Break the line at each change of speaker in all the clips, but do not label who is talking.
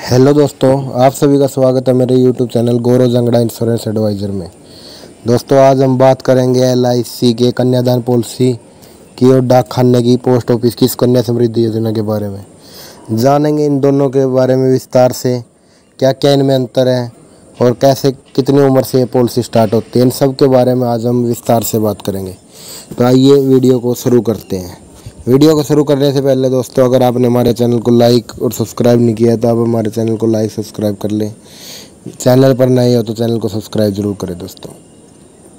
Hello दोस्तों, आप सभी का स्वागत है मेरे यूट्यूब चैनल गौरव जंगड़ा इंश्योरेंस एडवाइज़र में। दोस्तों आज हम बात करेंगे LIC के कन्यादान पॉलिसी की और डाक खाने की पोस्ट ऑफिस की कन्या समृद्धि योजना के बारे में। जानेंगे इन दोनों के बारे में विस्तार से, क्या क्या इनमें अंतर है और कैसे कितनी उम्र से ये पॉलिसी स्टार्ट होती है, इन सब के बारे में आज हम विस्तार से बात करेंगे। तो आइए वीडियो को शुरू करते हैं। वीडियो को शुरू करने से पहले दोस्तों, अगर आपने हमारे चैनल को लाइक और सब्सक्राइब नहीं किया तो आप हमारे चैनल को लाइक सब्सक्राइब कर लें। चैनल पर नए हो तो चैनल को सब्सक्राइब जरूर करें दोस्तों।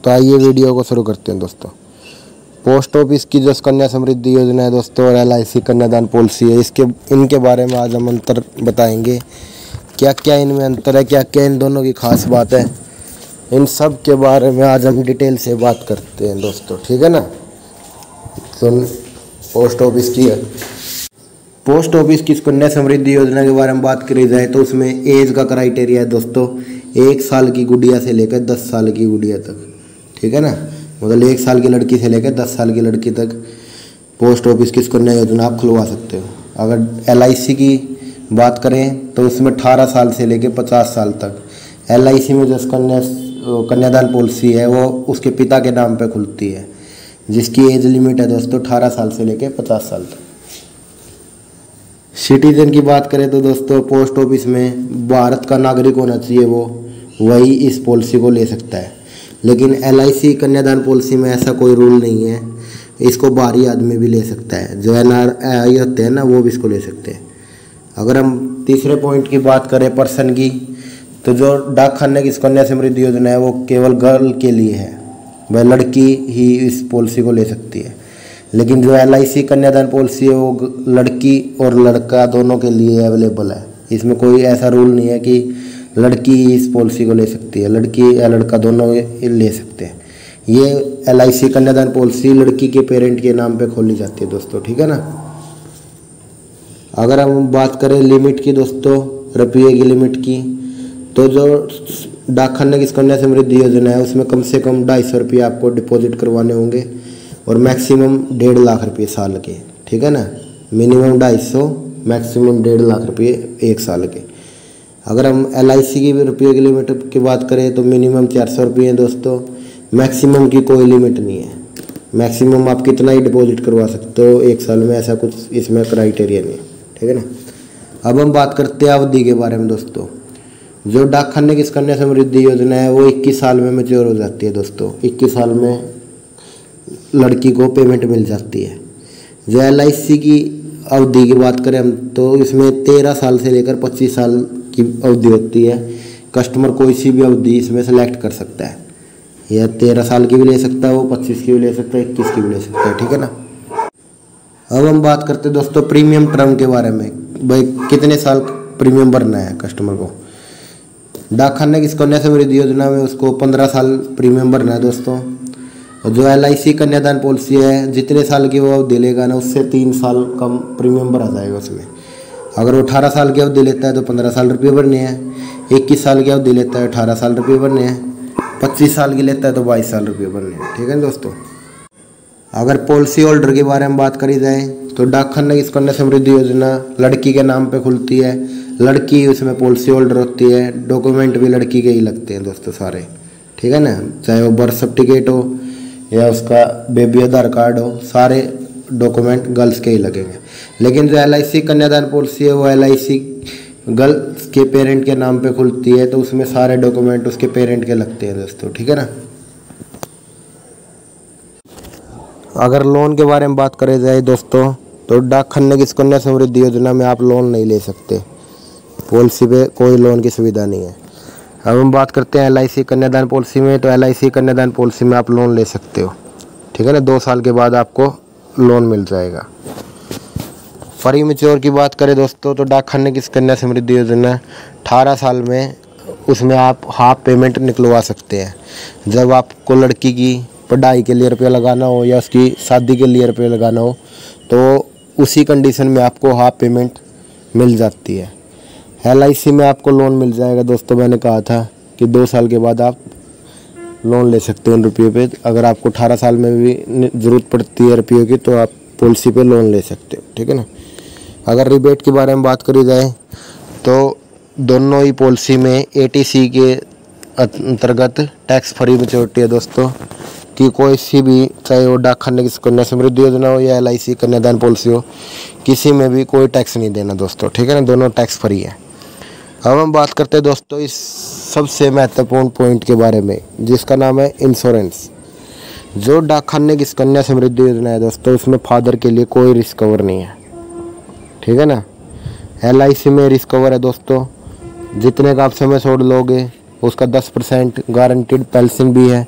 तो आइए वीडियो को शुरू करते हैं दोस्तों। पोस्ट ऑफिस की जो कन्या समृद्धि योजना है दोस्तों और LIC कन्यादान पॉलिसी है, इनके बारे में आज हम अंतर बताएंगे। क्या क्या इनमें अंतर है, क्या क्या इन दोनों की खास बात है, इन सब के बारे में आज हम डिटेल से बात करते हैं दोस्तों, ठीक है ना। तो पोस्ट ऑफिस की कन्या समृद्धि योजना के बारे में बात करी जाए तो उसमें एज का क्राइटेरिया है दोस्तों 1 साल की गुड़िया से लेकर 10 साल की गुड़िया तक, ठीक है ना। मतलब 1 साल की लड़की से लेकर 10 साल की लड़की तक पोस्ट ऑफिस की कन्या योजना आप खुलवा सकते हो। अगर LIC की बात करें तो उसमें 18 साल से लेकर 50 साल तक LIC में जो कन्यादान पॉलिसी है वो उसके पिता के नाम पर खुलती है, जिसकी एज लिमिट है दोस्तों 18 साल से लेकर 50 साल तक। सिटीजन की बात करें तो दोस्तों पोस्ट ऑफिस में भारत का नागरिक होना चाहिए, वही इस पॉलिसी को ले सकता है। लेकिन LIC कन्यादान पॉलिसी में ऐसा कोई रूल नहीं है, इसको बाहरी आदमी भी ले सकता है। जो NRI होते हैं ना, वो भी इसको ले सकते हैं। अगर हम तीसरे पॉइंट की बात करें पर्सन की, तो जो डाक खाने की कन्या समृद्धि योजना है वो केवल गर्ल के लिए है, वह लड़की ही इस पॉलिसी को ले सकती है। लेकिन जो LIC कन्यादान पॉलिसी है वो लड़की और लड़का दोनों के लिए अवेलेबल है। इसमें कोई ऐसा रूल नहीं है कि लड़की इस पॉलिसी को ले सकती है, लड़की या लड़का दोनों ले सकते हैं। ये LIC कन्यादान पॉलिसी लड़की के पेरेंट के नाम पे खोली जाती है दोस्तों, ठीक है ना। अगर हम बात करें लिमिट की दोस्तों, रुपये की लिमिट की, तो जो डाक खाने की कन्या समृद्धि योजना है उसमें कम से कम 250 रुपये आपको डिपॉजिट करवाने होंगे और मैक्सिमम 1.5 लाख रुपये साल के, ठीक है ना। मिनिमम 250, मैक्सिमम 1.5 लाख रुपये 1 साल के। अगर हम LIC की रुपये की लिमिट की बात करें तो मिनिमम 400 रुपये है दोस्तों, मैक्सिमम की कोई लिमिट नहीं है। मैक्सिमम आप कितना ही डिपॉजिट करवा सकते हो 1 साल में, ऐसा कुछ इसमें क्राइटेरिया नहीं है, ठीक है ना। अब हम बात करते हैं अवधि के बारे में दोस्तों। जो डाक खाने की कन्या समृद्धि योजना है वो 21 साल में मैच्योर हो जाती है दोस्तों। 21 साल में लड़की को पेमेंट मिल जाती है। जो LIC की अवधि की बात करें हम तो इसमें 13 साल से लेकर 25 साल की अवधि होती है। कस्टमर कोई सी भी अवधि इसमें सेलेक्ट कर सकता है, या 13 साल की भी ले सकता है, वो 25 की भी ले सकता है, 21 की भी ले सकता है, ठीक है ना। अब हम बात करते हैं दोस्तों प्रीमियम टर्म के बारे में। भाई कितने साल प्रीमियम भरना है कस्टमर को। डाक खाने की कन्या समृद्धि योजना में उसको 15 साल प्रीमियम भरना है दोस्तों। और जो LIC कन्यादान पॉलिसी है जितने साल की वो अवधि लेगा ना, उससे 3 साल कम प्रीमियम भरा जाएगा उसमें। अगर वो 18 साल की अवधि लेता है तो 15 साल रुपये भरने हैं, 21 साल की अवधि लेता है 18 साल रुपये भरने हैं, 25 साल की लेता है तो 22 साल रुपये भरने हैं, ठीक है दोस्तों। अगर पॉलिसी होल्डर के बारे में बात करी जाए तो डाक खाने की कन्या समृद्धि योजना लड़की के नाम पे खुलती है, लड़की उसमें पॉलिसी होल्डर होती है। डॉक्यूमेंट भी लड़की के ही लगते हैं दोस्तों सारे, ठीक है ना। चाहे वो बर्थ सर्टिफिकेट हो या उसका बेबी आधार कार्ड हो, सारे डॉक्यूमेंट गर्ल्स के ही लगेंगे। लेकिन जो LIC कन्यादान पॉलिसी है वो LIC गर्ल्स के पेरेंट के नाम पे खुलती है, तो उसमें सारे डॉक्यूमेंट उसके पेरेंट के लगते हैं दोस्तों, ठीक है ना। अगर लोन के बारे में बात करी जाए दोस्तों तो डाक खाने की कन्या समृद्धि योजना में आप लोन नहीं ले सकते, पॉलिसी पे कोई लोन की सुविधा नहीं है। अब हम बात करते हैं LIC कन्यादान पॉलिसी में, तो LIC कन्यादान पॉलिसी में आप लोन ले सकते हो, ठीक है ना। 2 साल के बाद आपको लोन मिल जाएगा। फ्री मैच्योर की बात करें दोस्तों तो डाक खाने की कन्या समृद्धि योजना 18 साल में उसमें आप हाफ पेमेंट निकलवा सकते हैं। जब आपको लड़की की पढ़ाई के लिए रुपया लगाना हो या उसकी शादी के लिए रुपया लगाना हो तो उसी कंडीशन में आपको हाफ पेमेंट मिल जाती है। LIC में आपको लोन मिल जाएगा दोस्तों, मैंने कहा था कि 2 साल के बाद आप लोन ले सकते हो उन रुपये पे। अगर आपको 18 साल में भी ज़रूरत पड़ती है रुपये की तो आप पॉलिसी पे लोन ले सकते हो, ठीक है ना। अगर रिबेट के बारे में बात करी जाए तो दोनों ही पॉलिसी में ATC के अंतर्गत टैक्स फ्री मैच्योरिटी है दोस्तों, कि कोई सी भी, चाहे वो डाक खाने की सुकन्या समृद्धि योजना हो या LIC कन्यादान पॉलिसी हो, किसी में भी कोई टैक्स नहीं देना दोस्तों, ठीक है ना, दोनों टैक्स फ्री है। अब हम बात करते हैं दोस्तों इस सबसे महत्वपूर्ण पॉइंट के बारे में, जिसका नाम है इंश्योरेंस। जो डाक खाने की कन्या समृद्धि योजना है दोस्तों, उसमें फादर के लिए कोई रिस्क कवर नहीं है, ठीक है ना। LIC में रिस्क कवर है दोस्तों, जितने का आप समय छोड़ लोगे उसका 10% गारंटीड पेंशन भी है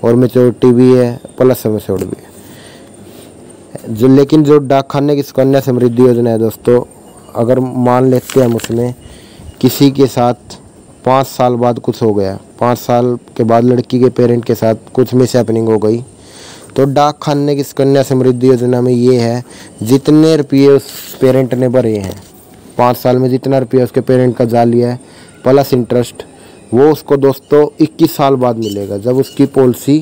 और मैच्योरिटी भी है, प्लस समय छोड़ भी है। लेकिन जो डाक खाने की कन्या समृद्धि योजना है दोस्तों, अगर मान लेते हैं हम उसमें किसी के साथ 5 साल बाद कुछ हो गया, 5 साल के बाद लड़की के पेरेंट के साथ कुछ मिस हैपनिंग हो गई, तो डाक खाने की कन्या समृद्धि योजना में ये है, जितने रुपये उस पेरेंट ने भरे हैं 5 साल में, जितना रुपया उसके पेरेंट का जा लिया है प्लस इंटरेस्ट, वो उसको दोस्तों 21 साल बाद मिलेगा। जब उसकी पॉलिसी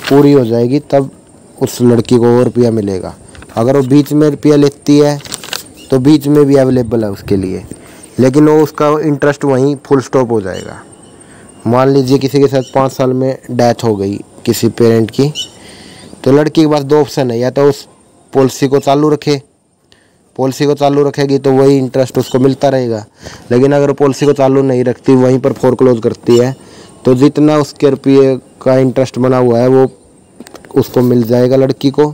पूरी हो जाएगी तब उस लड़की को वो रुपया मिलेगा। अगर वो बीच में रुपया लेती है तो बीच में भी अवेलेबल है उसके लिए, लेकिन वो उसका इंटरेस्ट वहीं फुल स्टॉप हो जाएगा। मान लीजिए किसी के साथ 5 साल में डेथ हो गई किसी पेरेंट की, तो लड़की के पास 2 ऑप्शन है, या तो उस पॉलिसी को चालू रखे, पॉलिसी को चालू रखेगी तो वही इंटरेस्ट उसको मिलता रहेगा। लेकिन अगर पॉलिसी को चालू नहीं रखती, वहीं पर फोरक्लोज करती है, तो जितना उसके रुपये का इंटरेस्ट बना हुआ है वो उसको मिल जाएगा लड़की को,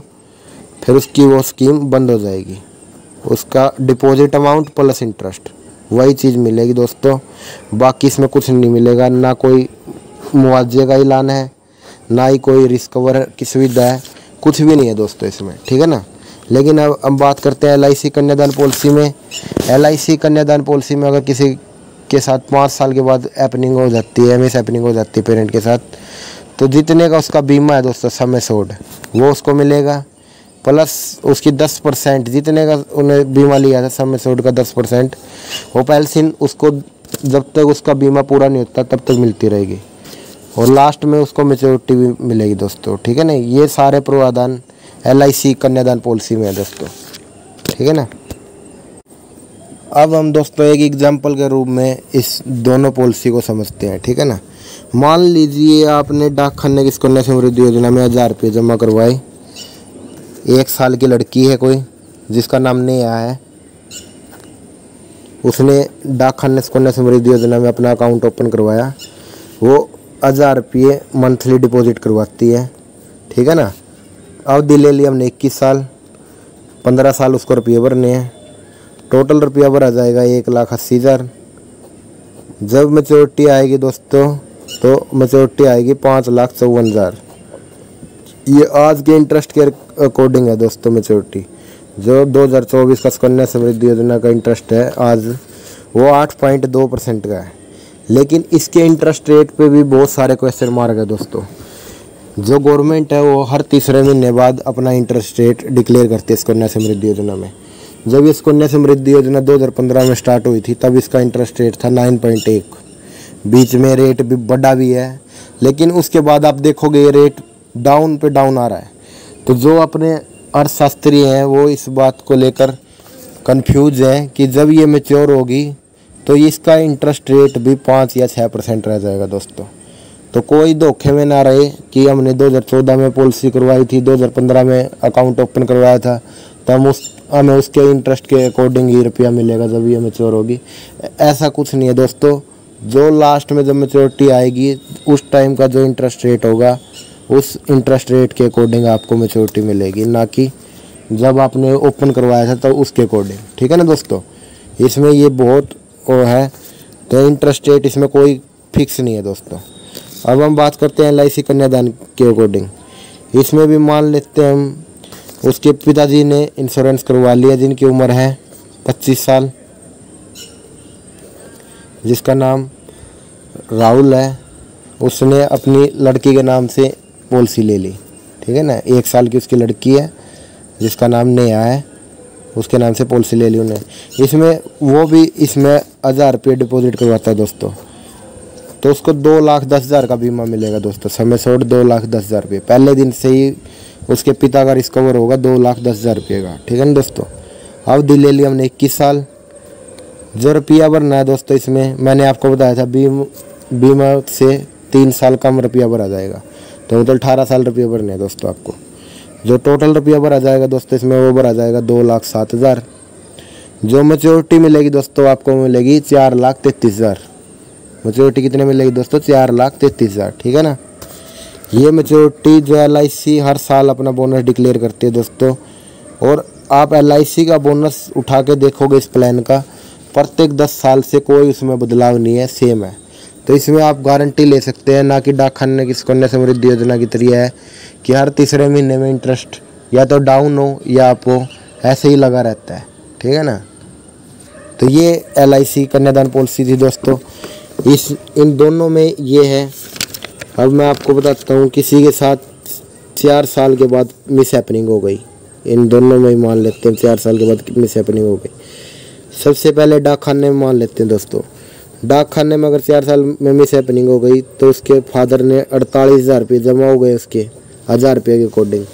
फिर उसकी वो स्कीम बंद हो जाएगी। उसका डिपॉजिट अमाउंट प्लस इंटरेस्ट वही चीज़ मिलेगी दोस्तों, बाकी इसमें कुछ नहीं मिलेगा। ना कोई मुआवजे का ऐलान है, ना ही कोई रिस्क कवर की सुविधा है, कुछ भी नहीं है दोस्तों इसमें, ठीक है ना। लेकिन अब हम बात करते हैं LIC कन्यादान पॉलिसी में। LIC कन्यादान पॉलिसी में अगर किसी के साथ 5 साल के बाद हैपनिंग हो जाती है, मिस हैपनिंग हो जाती है पेरेंट के साथ, तो जितने का उसका बीमा है दोस्तों समय सोड, वो उसको मिलेगा, प्लस उसकी 10%, जितने का उन्हें बीमा लिया था समय सोड का 10%, वो पेंशन उसको जब तक उसका बीमा पूरा नहीं होता तब तक मिलती रहेगी, और लास्ट में उसको मैच्योरिटी भी मिलेगी दोस्तों, ठीक है ना। ये सारे प्रावधान LIC कन्यादान पॉलिसी में है दोस्तों, ठीक है ना। अब हम दोस्तों एक एग्जाम्पल के रूप में इस दोनों पॉलिसी को समझते हैं, ठीक है ना। मान लीजिए आपने डाक खाने की कन्या समृद्धि योजना में 1000 रुपये जमा करवाए। 1 साल की लड़की है कोई, जिसका नाम नेहा है, उसने डाक खाने की कन्या समृद्धि योजना में अपना अकाउंट ओपन करवाया। वो 1000 रुपये मंथली डिपॉजिट करवाती है, ठीक है ना। अवधि ले लिया हमने 21 साल, 15 साल उसको रुपये भरने हैं, टोटल रुपया भरा जाएगा 1,80,000। जब मैच्योरिटी आएगी दोस्तों, तो मैच्योरिटी आएगी 5,54,000। ये आज के इंटरेस्ट के अकॉर्डिंग है दोस्तों मैच्योरिटी। जो 2024 का कन्या समृद्धि योजना का इंटरेस्ट है आज, वो 8.2% का है। लेकिन इसके इंटरेस्ट रेट पे भी बहुत सारे क्वेश्चन मार्क है दोस्तों। जो गवर्नमेंट है वो हर तीसरे महीने बाद अपना इंटरेस्ट रेट डिक्लेयर करती है इस कन्या समृद्धि योजना में। जब इस कन्या समृद्धि योजना 2015 में स्टार्ट हुई थी, तब इसका इंटरेस्ट रेट था 9.1। बीच में रेट भी बढ़ा भी है, लेकिन उसके बाद आप देखोगे ये रेट डाउन पे डाउन आ रहा है। तो जो अपने अर्थशास्त्री हैं वो इस बात को लेकर कंफ्यूज हैं कि जब ये मैच्योर होगी तो इसका इंटरेस्ट रेट भी 5 या 6% रह जाएगा दोस्तों। तो कोई धोखे में ना रहे कि हमने 2014 में पॉलिसी करवाई थी, 2015 में अकाउंट ओपन करवाया था, तो हमें उसके इंटरेस्ट के अकॉर्डिंग ही रुपया मिलेगा जब ये मैच्योर होगी। ऐसा कुछ नहीं है दोस्तों। जो लास्ट में जब मैच्योरिटी आएगी उस टाइम का जो इंटरेस्ट रेट होगा, उस इंटरेस्ट रेट के अकॉर्डिंग आपको मैच्योरिटी मिलेगी, ना कि जब आपने ओपन करवाया था तो उसके अकॉर्डिंग, ठीक है ना दोस्तों। इसमें ये बहुत वो है, तो इंटरेस्ट रेट इसमें कोई फिक्स नहीं है दोस्तों। अब हम बात करते हैं LIC कन्यादान के अकॉर्डिंग। इसमें भी मान लेते हैं हम, उसके पिताजी ने इंश्योरेंस करवा लिया, जिनकी उम्र है 25 साल, जिसका नाम राहुल है। उसने अपनी लड़की के नाम से पॉलिसी ले ली, ठीक है ना। 1 साल की उसकी लड़की है जिसका नाम नेहा है, उसके नाम से पॉलिसी ले ली उन्हें। इसमें वो भी इसमें 1000 रुपये डिपॉजिट करवाता है दोस्तों, तो उसको 2,10,000 का बीमा मिलेगा दोस्तों। समय सोड 2,10,000 रुपये, पहले दिन से ही उसके पिता का रिस्क कवर होगा 2,10,000 रुपये का, ठीक है ना दोस्तों। अवधि ले ली हमने 21 साल। जो रुपया भरना है दोस्तों, इसमें मैंने आपको बताया था बीमा से 3 साल कम रुपया भरा जाएगा, तो मतलब 18 साल रुपया भरने हैं दोस्तों आपको। जो टोटल रुपया भरा जाएगा दोस्तों इसमें वो भरा जाएगा 2,07,000। जो मैच्योरिटी मिलेगी दोस्तों आपको मिलेगी 4,33,000। मैच्योरिटी कितने मिलेगी दोस्तों? 4,33,000, ठीक है ना। ये मैच्योरिटी जो LIC हर साल अपना बोनस डिक्लेयर करती है दोस्तों, और आप LIC का बोनस उठा के देखोगे इस प्लान का, प्रत्येक 10 साल से कोई उसमें बदलाव नहीं है, सेम है। तो इसमें आप गारंटी ले सकते हैं, ना कि डाक खाने की सुकन्या समृद्धि योजना की तरह है कि हर तीसरे महीने में इंटरेस्ट या तो डाउन हो या अप हो, ऐसे ही लगा रहता है, ठीक है ना। तो ये LIC कन्यादान पॉलिसी थी दोस्तों। इन दोनों में ये है। अब मैं आपको बताता हूँ, किसी के साथ 4 साल के बाद मिस हैपनिंग हो गई, इन दोनों में ही मान लेते हैं 4 साल के बाद मिस हैपनिंग हो गई। सबसे पहले डाक खाने में मान लेते हैं दोस्तों। डाक खाने में अगर 4 साल में मिस हैपनिंग हो गई तो उसके फादर ने 48,000 रुपये जमा हो गए उसके 1,000 रुपये के अकॉर्डिंग,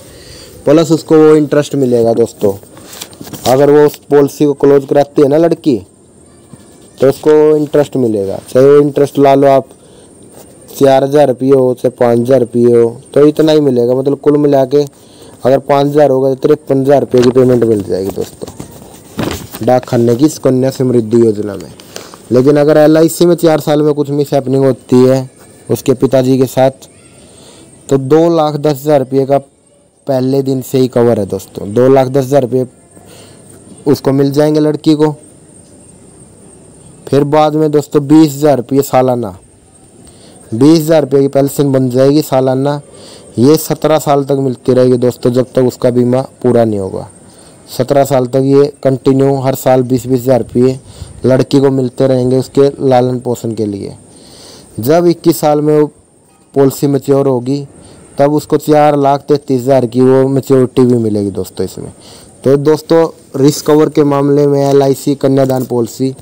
प्लस उसको वो इंटरेस्ट मिलेगा दोस्तों। अगर वो उस पॉलिसी को क्लोज कराती है ना लड़की, तो उसको इंटरेस्ट मिलेगा, चाहे वो इंटरेस्ट ला लो आप 4,000 रुपये हो चाहे 5,000 रुपये हो, तो इतना ही मिलेगा। मतलब कुल मिला के अगर 5,000 होगा तो 53,000 रुपये की पेमेंट मिल जाएगी दोस्तों डाक खाने की सुकन्या समृद्धि योजना में। लेकिन अगर LIC में 4 साल में कुछ मिस हैपनिंग होती है उसके पिताजी के साथ, तो 2,10,000 रुपये का पहले दिन से ही कवर है दोस्तों। 2,10,000 रुपये उसको मिल जाएंगे लड़की को। फिर बाद में दोस्तों 20,000 रुपये सालाना, 20,000 रुपये की पेंशन बन जाएगी सालाना। ये 17 साल तक मिलती रहेगी दोस्तों, जब तक उसका बीमा पूरा नहीं होगा। 17 साल तक ये कंटिन्यू हर साल 20,000 रुपये लड़की को मिलते रहेंगे उसके लालन पोषण के लिए। जब 21 साल में वो पॉलिसी मैच्योर होगी तब उसको 4,33,000 की वो मैच्योरिटी भी मिलेगी दोस्तों इसमें। तो दोस्तों रिस्क कवर के मामले में LIC कन्यादान पॉलिसी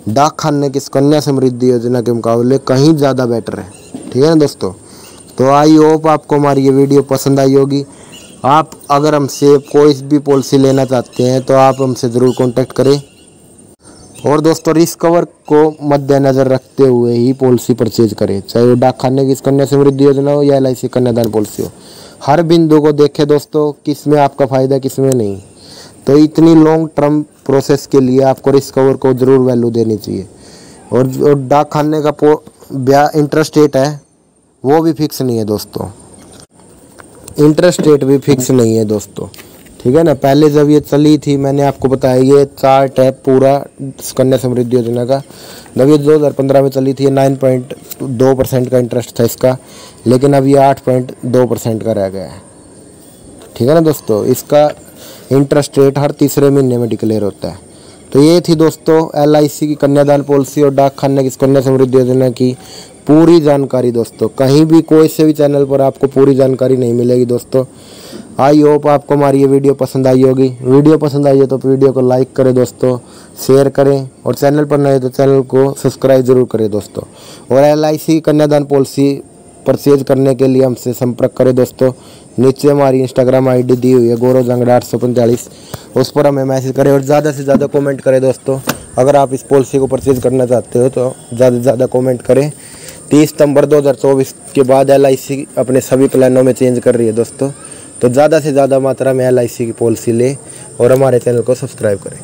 डाक खाने की सुकन्या समृद्धि योजना के मुकाबले कहीं ज़्यादा बेटर है, ठीक है ना दोस्तों। तो आई होप आपको हमारी ये वीडियो पसंद आई होगी। आप अगर हमसे कोई भी पॉलिसी लेना चाहते हैं तो आप हमसे ज़रूर कांटेक्ट करें, और दोस्तों रिस्क कवर को मद्देनज़र रखते हुए ही पॉलिसी परचेज करें, चाहे वो डाक खाने की सुकन्या समृद्धि योजना हो या LIC कन्यादान पॉलिसी हो। हर बिंदु को देखें दोस्तों, किस में आपका फ़ायदा किस में नहीं। तो इतनी लॉन्ग टर्म प्रोसेस के लिए आपको रिस्क कवर को ज़रूर वैल्यू देनी चाहिए। और जो डाक खाने का इंटरेस्ट रेट है वो भी फिक्स नहीं है दोस्तों, इंटरेस्ट रेट भी फिक्स नहीं है दोस्तों, ठीक है ना। पहले जब ये चली थी मैंने आपको बताया, ये चार्ट है पूरा सुकन्या समृद्धि योजना का। जब ये 2015 में चली थी 9.2% का इंटरेस्ट था इसका, लेकिन अब ये 8.2% का रह गया है, ठीक है ना दोस्तों। इसका इंटरेस्ट रेट हर तीसरे महीने में डिक्लेयर होता है। तो ये थी दोस्तों LIC की कन्यादान पॉलिसी और डाक खाने की सुकन्या समृद्धि योजना की पूरी जानकारी दोस्तों। कहीं भी कोई से भी चैनल पर आपको पूरी जानकारी नहीं मिलेगी दोस्तों। आई होप आपको हमारी ये वीडियो पसंद आई होगी। वीडियो पसंद आई है तो वीडियो को लाइक करें दोस्तों, शेयर करें, और चैनल पर नए तो चैनल को सब्सक्राइब जरूर करें दोस्तों। और LIC कन्यादान पॉलिसी परचेज करने के लिए हमसे संपर्क करें दोस्तों। नीचे हमारी इंस्टाग्राम ID दी हुई है गौरव जांगड़ा 845, उस पर हमें मैसेज करें और ज़्यादा से ज़्यादा कमेंट करें दोस्तों। अगर आप इस पॉलिसी को परचेज करना चाहते हो तो ज़्यादा से ज़्यादा कमेंट करें। 30 सितंबर 2024 के बाद LIC अपने सभी प्लानों में चेंज कर रही है दोस्तों। तो ज़्यादा से ज़्यादा मात्रा में LIC की पॉलिसी लें और हमारे चैनल को सब्सक्राइब करें।